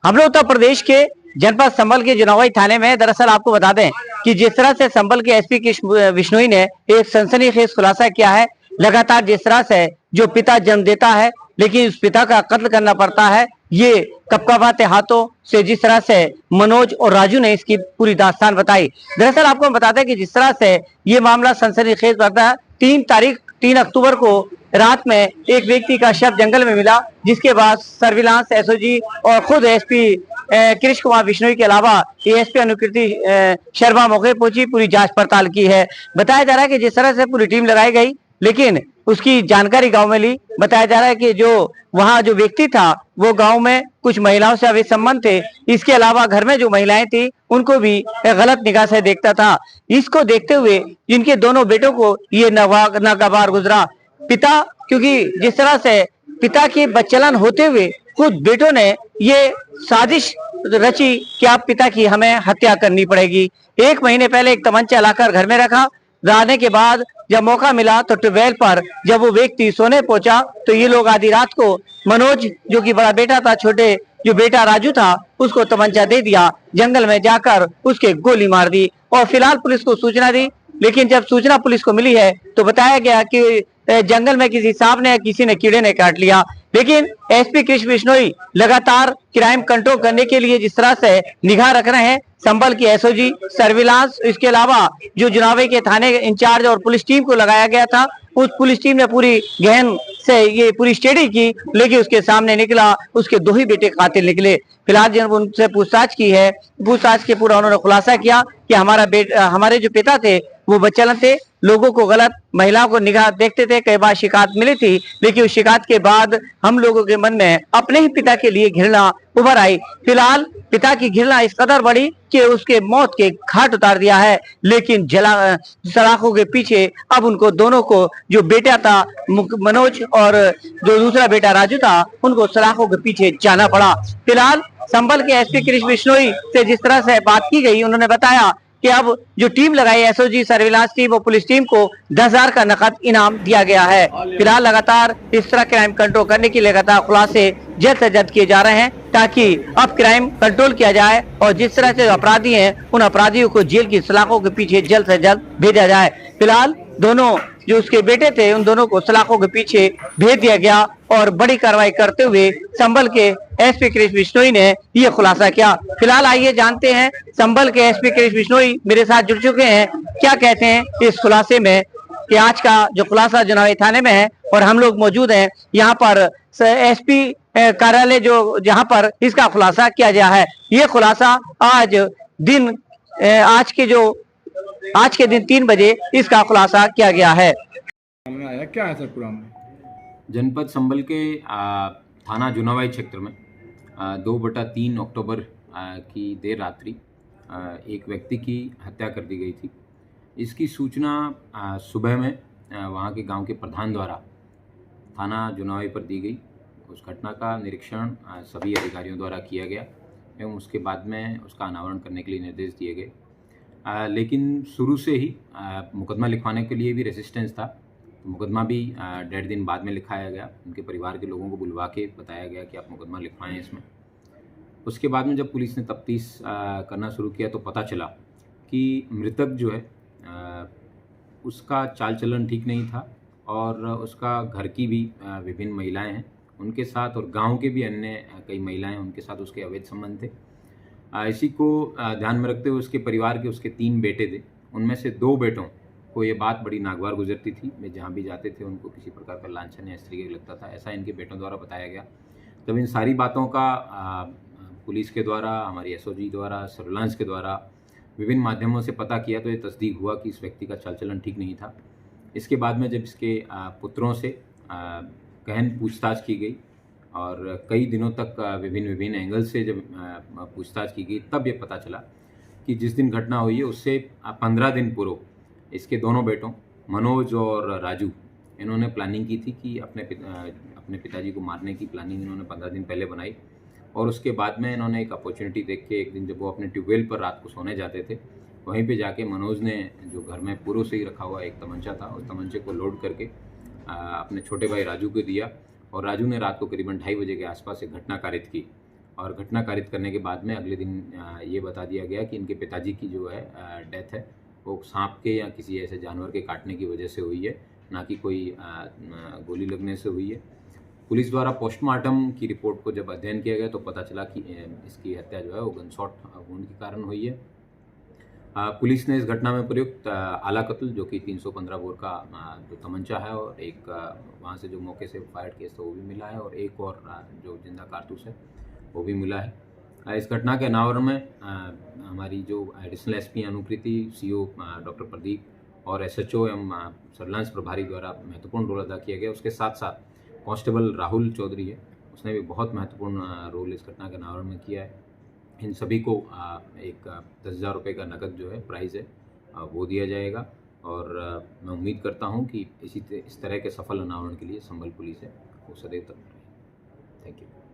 हम लोग उत्तर प्रदेश के जनपद संभल के जुनावाई थाने में। दरअसल आपको बता दें कि जिस तरह से संभल के एसपी कृष्ण बिश्नोई ने एक सनसनीखेज खुलासा किया है, लगातार जिस तरह से जो पिता जन्म देता है लेकिन उस पिता का कत्ल करना पड़ता है, ये कपकपाते हाथों से जिस तरह से मनोज और राजू ने इसकी पूरी दास्तान बताई। दरअसल आपको हम बताते हैं कि जिस तरह से ये मामला सनसनीखेज बढ़ता है, 3 अक्टूबर को रात में एक व्यक्ति का शव जंगल में मिला, जिसके बाद सर्विलांस एसओजी और खुद एसपी कृष्ण कुमार बिश्नोई के अलावा एएसपी अनुकृति शर्मा मौके पहुंची, पूरी जांच पड़ताल की है। बताया जा रहा है कि जिस तरह से पूरी टीम लगाई गई, लेकिन उसकी जानकारी गांव में ली। बताया जा रहा है कि जो वहां जो व्यक्ति था वो गांव में कुछ महिलाओं से अवैध संबंध थे, इसके अलावा घर में जो महिलाएं थी उनको भी गलत निगाह से देखता था। इसको देखते हुए जिनके दोनों बेटों को ये नागवार गुजरा। पिता, क्योंकि जिस तरह से पिता की बच्चलन होते हुए खुद बेटों ने ये साजिश रची कि आप पिता की हमें हत्या करनी पड़ेगी। 1 महीने पहले एक तमंचा लाकर घर में रखा, रहने के बाद जब मौका मिला तो ट्यूबवेल पर जब वो व्यक्ति सोने पहुंचा तो ये लोग आधी रात को मनोज, जो कि बड़ा बेटा था, छोटे जो बेटा राजू था, उसको तमंचा दे दिया, जंगल में जाकर उसके गोली मार दी और फिलहाल पुलिस को सूचना दी। लेकिन जब सूचना पुलिस को मिली है तो बताया गया कि जंगल में किसी सांप ने, किसी ने कीड़े ने काट लिया। लेकिन एसपी कृष्ण बिश्नोई लगातार क्राइम कंट्रोल करने के लिए जिस तरह से निगाह रख रहे हैं, संभल की एसओजी सर्विलांस, इसके अलावा जो जुनावे के थाने इंचार्ज और पुलिस टीम को लगाया गया था, उस पुलिस टीम ने पूरी गहन से ये पूरी स्टडी की, लेकिन उसके सामने निकला उसके 2 ही बेटे कातिल निकले। फिलहाल जब उनसे पूछताछ की है, पूछताछ के पूरा उन्होंने खुलासा किया कि हमारे जो पिता थे वो बच्चलन थे, लोगों को गलत, महिलाओं को निगाह देखते थे। कई बार शिकायत मिली थी, लेकिन उस शिकायत के बाद हम लोगों के मन में अपने ही पिता के लिए घृणा उभर आई। फिलहाल पिता की घृणा इस कदर बढ़ी कि उसके मौत के घाट उतार दिया है। लेकिन सलाखों के पीछे अब उनको दोनों को, जो बेटा था मनोज और जो दूसरा बेटा राजू था, उनको सलाखों के पीछे जाना पड़ा। फिलहाल संभल के एसपी कृष्ण बिश्नोई से जिस तरह से बात की गई, उन्होंने बताया कि अब जो टीम लगाई एसओजी सर्विलांस टीम और पुलिस टीम को 10,000 का नकद इनाम दिया गया है। फिलहाल लगातार इस तरह क्राइम कंट्रोल करने के लिए लगातार खुलासे जल्द से जल्द किए जा रहे हैं, ताकि अब क्राइम कंट्रोल किया जाए और जिस तरह से अपराधी हैं उन अपराधियों को जेल की सलाखों के पीछे जल्द से जल्द भेजा जाए। फिलहाल दोनों जो उसके बेटे थे उन दोनों को सलाखों के पीछे भेज दिया गया और बड़ी कार्रवाई करते हुए संभल के एसपी कृष्ण बिश्नोई ने यह खुलासा किया। फिलहाल आइए जानते हैं, संभल के एसपी कृष्ण बिश्नोई मेरे साथ जुड़ चुके हैं, क्या कहते हैं इस खुलासे में कि आज का जो खुलासा जुनावाई थाने में है और हम लोग मौजूद हैं यहाँ पर एसपी कार्यालय जो जहाँ पर इसका खुलासा किया गया है। ये खुलासा आज के दिन 3 बजे इसका खुलासा किया गया है। क्या है सर पूरा जनपद संभल के थाना जुनावाई क्षेत्र में 2/3 अक्टूबर की देर रात्रि एक व्यक्ति की हत्या कर दी गई थी। इसकी सूचना सुबह में वहाँ के गांव के प्रधान द्वारा थाना जुनावाई पर दी गई। उस घटना का निरीक्षण सभी अधिकारियों द्वारा किया गया एवं उसके बाद में उसका अनावरण करने के लिए निर्देश दिए गए। लेकिन शुरू से ही मुकदमा लिखवाने के लिए भी रेजिस्टेंस था। मुकदमा भी 1.5 दिन बाद में लिखाया गया। उनके परिवार के लोगों को बुलवा के बताया गया कि आप मुकदमा लिखवाएं इसमें। उसके बाद में जब पुलिस ने तफ्तीश करना शुरू किया तो पता चला कि मृतक जो है उसका चाल चलन ठीक नहीं था और उसका घर की भी विभिन्न महिलाएं हैं उनके साथ और गांव के भी अन्य कई महिलाएं उनके साथ उसके अवैध संबंध थे। इसी को ध्यान में रखते हुए उसके परिवार के उसके 3 बेटे थे, उनमें से 2 बेटों को ये बात बड़ी नागवार गुजरती थी। वे जहाँ भी जाते थे उनको किसी प्रकार का लांछन या इस तरीके लगता था, ऐसा इनके बेटों द्वारा बताया गया। तब इन सारी बातों का पुलिस के द्वारा, हमारी एसओजी द्वारा, सर्विलांस के द्वारा विभिन्न माध्यमों से पता किया तो ये तस्दीक हुआ कि इस व्यक्ति का चाल चलन ठीक नहीं था। इसके बाद में जब इसके पुत्रों से गहन पूछताछ की गई और कई दिनों तक विभिन्न एंगल से जब पूछताछ की गई, तब ये पता चला कि जिस दिन घटना हुई है उससे 15 दिन पूर्व इसके दोनों बेटों मनोज और राजू, इन्होंने प्लानिंग की थी कि अपने पिताजी को मारने की प्लानिंग इन्होंने 15 दिन पहले बनाई। और उसके बाद में इन्होंने एक अपॉर्चुनिटी देख के एक दिन जब वो अपने ट्यूबवेल पर रात को सोने जाते थे, वहीं पे जाके मनोज ने जो घर में पूर्व से ही रखा हुआ एक तमंचा था, उस तमंचे को लोड करके अपने छोटे भाई राजू को दिया और राजू ने रात को करीबन 2:30 बजे के आसपास एक घटना कारित की और घटना कारित करने के बाद में अगले दिन ये बता दिया गया कि इनके पिताजी की जो है डेथ है वो सांप के या किसी ऐसे जानवर के काटने की वजह से हुई है, ना कि कोई गोली लगने से हुई है। पुलिस द्वारा पोस्टमार्टम की रिपोर्ट को जब अध्ययन किया गया तो पता चला कि इसकी हत्या जो है वो गनशॉट वुंड के कारण हुई है। पुलिस ने इस घटना में प्रयुक्त आला कत्ल जो कि 315 बोर का जो तमंचा है और एक वहाँ से जो मौके से फायर केस था वो भी मिला है और एक और जो जिंदा कारतूस है वो भी मिला है। इस घटना के अनावरण में हमारी जो एडिशनल एसपी अनुकृति, सीओ डॉक्टर प्रदीप और एसएचओ एवं सर्विलांस प्रभारी द्वारा महत्वपूर्ण रोल अदा किया गया। उसके साथ साथ कांस्टेबल राहुल चौधरी है, उसने भी बहुत महत्वपूर्ण रोल इस घटना के अनावरण में किया है। इन सभी को एक 10,000 रुपये का नकद जो है प्राइज़ है वो दिया जाएगा और मैं उम्मीद करता हूँ कि इस तरह के सफल अनावरण के लिए संबल पुलिस है वो सदैव तत्पर रहे। Thank you.